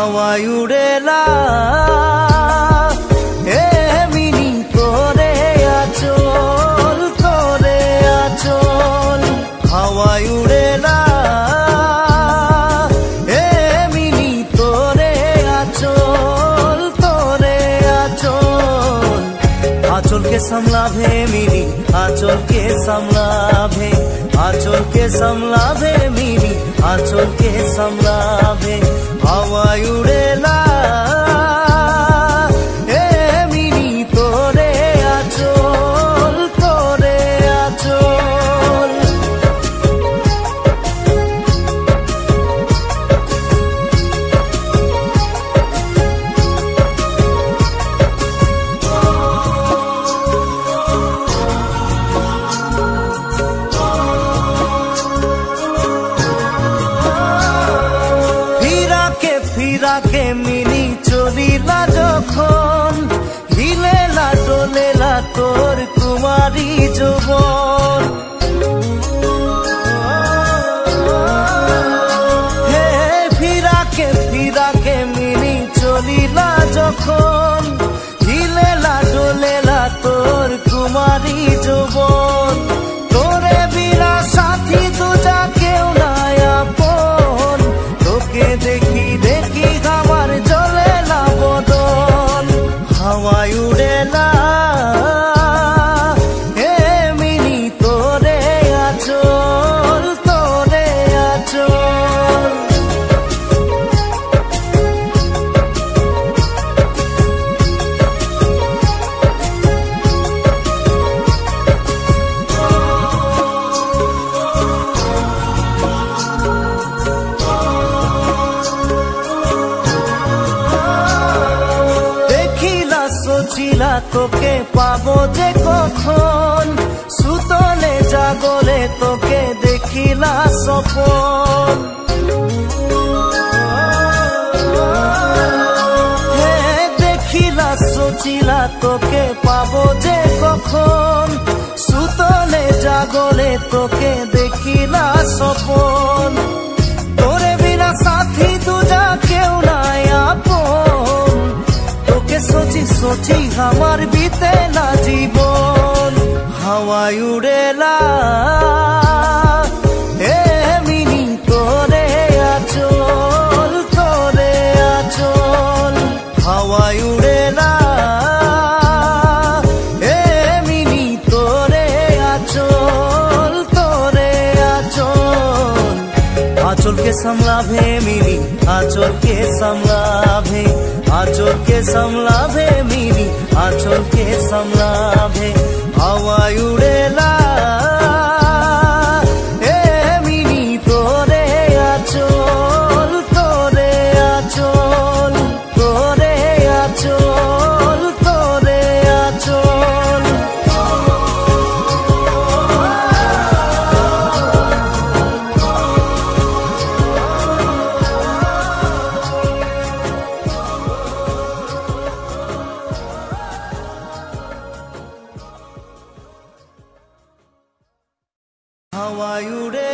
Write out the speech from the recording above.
হাওয়ায় উড়েলা এমনি তোরে আচল তোরে আচল হাওয়ায় উড়েলা এমনি তোরে আচল তোরে আচল आंचल के समलाभे मिली आंचल के समलाभे आंचल के समलाभे मिली आंचल के समलाभे हावाय उड़ेला ए मिली तोरे आंचल तोरे आंचल के मिली चलिला जखन हिलेला डोलेला तोर कुमारी যৌবন हे फिरा के मिली चलिला जखन हिलेला डोलेला तोर कुमारी যৌবন तोरे बिना साथी दूजा केउ নাই আপন তোকে দেখি দেখি হাওয়ায় উড়েলা এমনি তোরে আচল তোরে আচল सोचिला तोके पाबो जे कखन सुतले जागले तोके देखिला सपन हे देखिला सोचिला तोके पाबो जे कखन सुतले जागले तोके देखिला सपन तोरे बिना साथी दूजा केउ নাই আপন सोची सोची हमार बीतेला जीवन हावाय उड़ेला एमनी तोरे आचल तोरे आचल हावाय उड़ेला एमनी तोरे आचल तोरे आचल आंचल के समलाभे मिली आंचल के समलाभे आंचल के समलाभे मिली आंचल के समलाभे हावाय उड़ेला एमनी तोरे आचल तोरे आचल तोरे आचल तोरे आचल हावाय उड़े